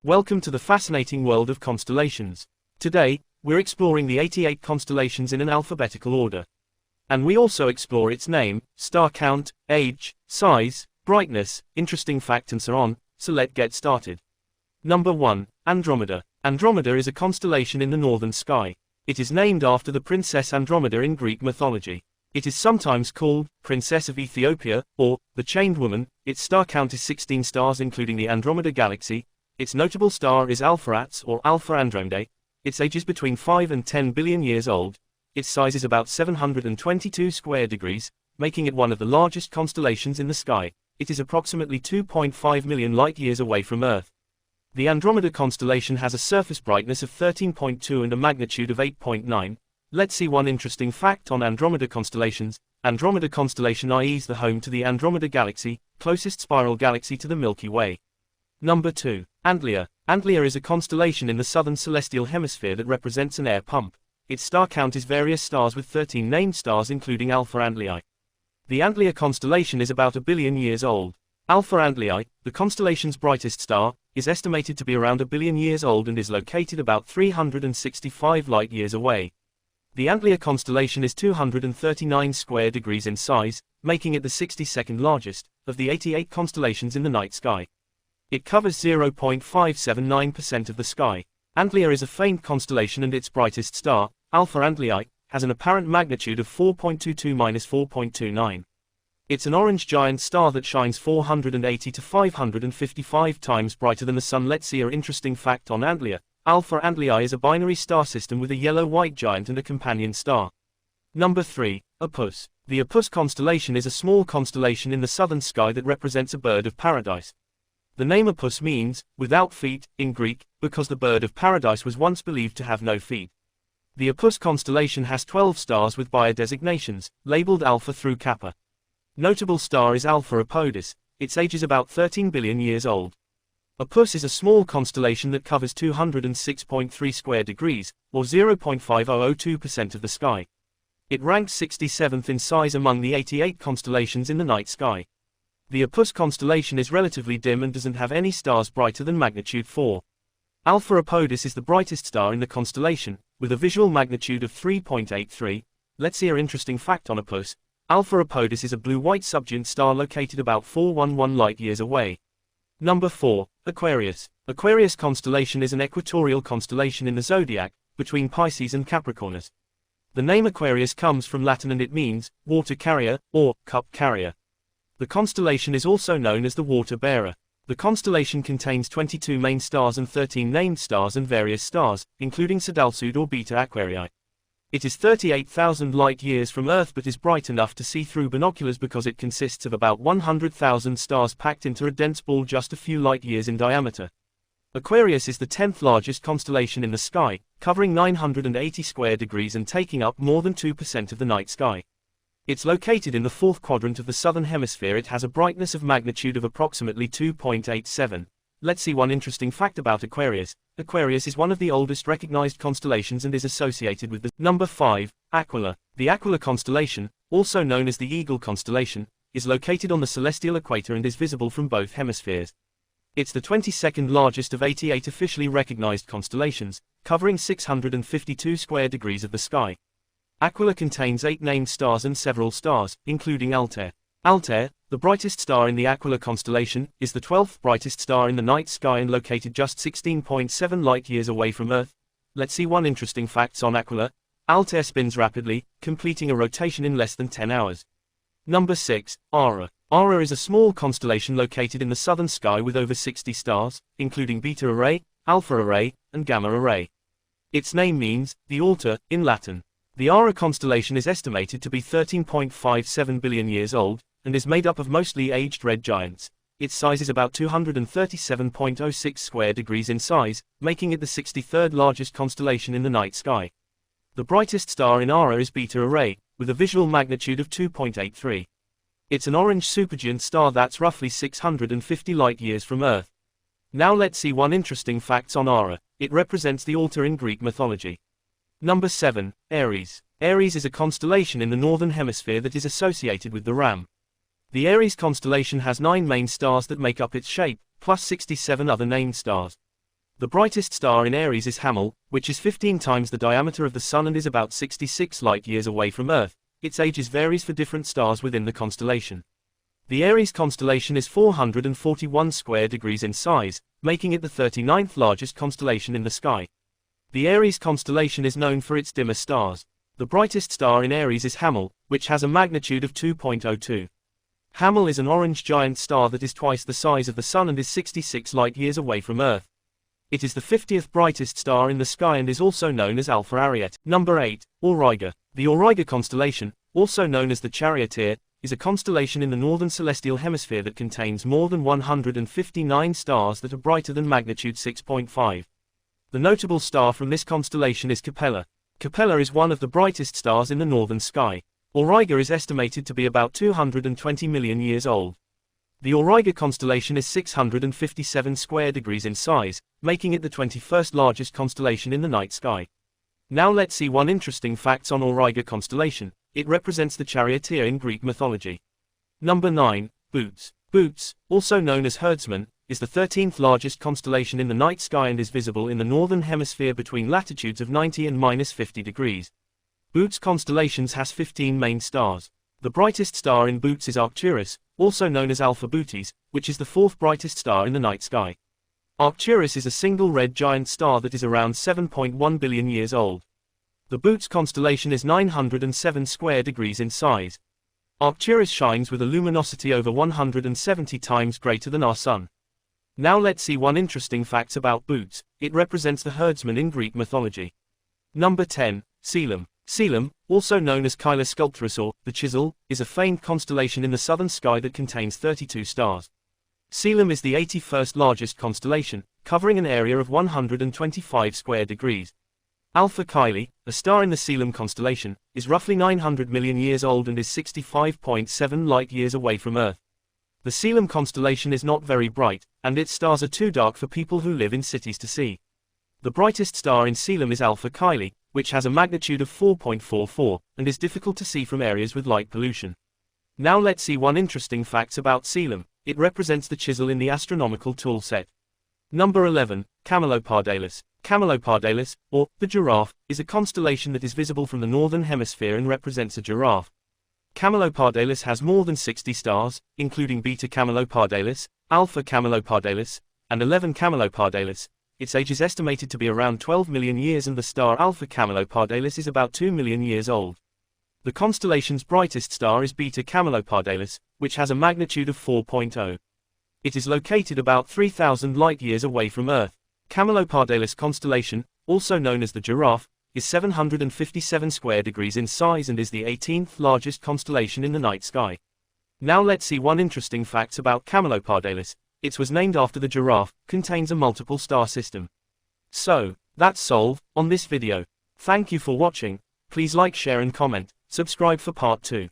Welcome to the fascinating world of constellations. Today, we're exploring the 88 constellations in an alphabetical order. And we also explore its name, star count, age, size, brightness, interesting fact and so on, so let's get started. Number 1. Andromeda. Andromeda is a constellation in the northern sky. It is named after the princess Andromeda in Greek mythology. It is sometimes called Princess of Ethiopia, or the Chained Woman. Its star count is 16 stars including the Andromeda Galaxy. Its notable star is Alpheratz or Alpha Andromedae. Its age is between 5 and 10 billion years old. Its size is about 722 square degrees, making it one of the largest constellations in the sky. It is approximately 2.5 million light-years away from Earth. The Andromeda constellation has a surface brightness of 13.2 and a magnitude of 8.9. Let's see one interesting fact on Andromeda constellations. Andromeda constellation is the home to the Andromeda Galaxy, closest spiral galaxy to the Milky Way. Number 2. Andromeda. Andromeda is a constellation in the southern celestial hemisphere that represents an air pump. Its star count is various stars with 13 named stars including Alpha Andromedae. The Andromeda constellation is about a billion years old. Alpha Andromedae, the constellation's brightest star, is estimated to be around a billion years old and is located about 365 light-years away. The Andromeda constellation is 239 square degrees in size, making it the 62nd largest of the 88 constellations in the night sky. It covers 0.579% of the sky. Andromeda is a faint constellation and its brightest star, Alpha Andromedae, has an apparent magnitude of 4.22-4.29. It's an orange giant star that shines 480 to 555 times brighter than the Sun. Let's see an interesting fact on Andromeda. Alpha Andromedae is a binary star system with a yellow-white giant and a companion star. Number 3. Opus. The Opus constellation is a small constellation in the southern sky that represents a bird of paradise. The name Opus means, without feet, in Greek, because the bird of paradise was once believed to have no feet. The Opus constellation has 12 stars with Bayer designations, labeled Alpha through Kappa. Notable star is Alpheratz. Its age is about 13 billion years old. Opus is a small constellation that covers 206.3 square degrees, or 0.5002% of the sky. It ranks 67th in size among the 88 constellations in the night sky. The Opus constellation is relatively dim and doesn't have any stars brighter than magnitude 4. Alpheratz is the brightest star in the constellation, with a visual magnitude of 3.83. Let's see an interesting fact on Opus. Alpheratz is a blue-white subgiant star located about 411 light-years away. Number 4. Aquarius. Aquarius constellation is an equatorial constellation in the zodiac, between Pisces and Capricornus. The name Aquarius comes from Latin and it means, water carrier, or cup carrier. The constellation is also known as the water bearer. The constellation contains 22 main stars and 13 named stars and various stars, including Sedalsud or Beta Aquarii. It is 38,000 light-years from Earth but is bright enough to see through binoculars because it consists of about 100,000 stars packed into a dense ball just a few light-years in diameter. Aquarius is the 10th largest constellation in the sky, covering 980 square degrees and taking up more than 2% of the night sky. It's located in the fourth quadrant of the southern hemisphere. It has a brightness of magnitude of approximately 2.87. Let's see one interesting fact about Aquarius. Aquarius is one of the oldest recognized constellations and is associated with the Number 5. Aquila. The Aquila constellation, also known as the Eagle constellation, is located on the celestial equator and is visible from both hemispheres. It's the 22nd largest of 88 officially recognized constellations, covering 652 square degrees of the sky. Aquila contains 8 named stars and several stars, including Altair. Altair, the brightest star in the Aquila constellation, is the 12th brightest star in the night sky and located just 16.7 light-years away from Earth. Let's see one interesting fact on Aquila. Altair spins rapidly, completing a rotation in less than 10 hours. Number 6. Ara. Ara is a small constellation located in the southern sky with over 60 stars, including Beta Array, Alpha Array, and Gamma Array. Its name means, the altar, in Latin. The Ara constellation is estimated to be 13.57 billion years old, and is made up of mostly aged red giants. Its size is about 237.06 square degrees in size, making it the 63rd largest constellation in the night sky. The brightest star in Ara is Beta Array, with a visual magnitude of 2.83. It's an orange supergiant star that's roughly 650 light-years from Earth. Now let's see one interesting fact on Ara. It represents the altar in Greek mythology. Number 7. Aries. Aries is a constellation in the northern hemisphere that is associated with the ram. The Aries constellation has 9 main stars that make up its shape, plus 67 other named stars. The brightest star in Aries is Hammel, which is 15 times the diameter of the Sun and is about 66 light-years away from Earth. Its age varies for different stars within the constellation. The Aries constellation is 441 square degrees in size, making it the 39th largest constellation in the sky. The Aries constellation is known for its dimmer stars. The brightest star in Aries is Hammel, which has a magnitude of 2.02. Hammel is an orange giant star that is twice the size of the Sun and is 66 light-years away from Earth. It is the 50th brightest star in the sky and is also known as Alpheratz. Number 8. Auriga. The Auriga constellation, also known as the Charioteer, is a constellation in the northern celestial hemisphere that contains more than 159 stars that are brighter than magnitude 6.5. The notable star from this constellation is Capella. Capella is one of the brightest stars in the northern sky. Auriga is estimated to be about 220 million years old. The Auriga constellation is 657 square degrees in size, making it the 21st largest constellation in the night sky. Now let's see one interesting facts on Auriga constellation. It represents the charioteer in Greek mythology. Number 9. Bootes. Bootes, also known as herdsman, is the 13th largest constellation in the night sky and is visible in the northern hemisphere between latitudes of 90 and -50 degrees. Bootes constellations has 15 main stars. The brightest star in Bootes is Arcturus, also known as Alphabetical, which is the 4th brightest star in the night sky. Arcturus is a single red giant star that is around 7.1 billion years old. The Bootes constellation is 907 square degrees in size. Arcturus shines with a luminosity over 170 times greater than our Sun. Now let's see one interesting fact about Bootes. It represents the herdsman in Greek mythology. Number 10. Selim. Selim, also known as Kyla Sculptress or the Chisel, is a famed constellation in the southern sky that contains 32 stars. Selim is the 81st largest constellation, covering an area of 125 square degrees. Alpha Caeli, a star in the Selim constellation, is roughly 900 million years old and is 65.7 light-years away from Earth. The Selim constellation is not very bright, and its stars are too dark for people who live in cities to see. The brightest star in Selim is Alpha Caeli, which has a magnitude of 4.44, and is difficult to see from areas with light pollution. Now let's see one interesting fact about Selim. It represents the chisel in the astronomical tool set. Number 11. Camelopardalis. Camelopardalis, or the giraffe, is a constellation that is visible from the northern hemisphere and represents a giraffe. Camelopardalis has more than 60 stars, including Beta Camelopardalis, Alpha Camelopardalis, and 11 Camelopardalis. Its age is estimated to be around 12 million years and the star Alpha Camelopardalis is about 2 million years old. The constellation's brightest star is Beta Camelopardalis, which has a magnitude of 4.0. It is located about 3,000 light-years away from Earth. Camelopardalis constellation, also known as the giraffe, is 757 square degrees in size and is the 18th largest constellation in the night sky. Now let's see one interesting fact about Camelopardalis. It was named after the giraffe, contains a multiple star system. So, that's solved on this video. Thank you for watching. Please like, share and comment. Subscribe for part 2.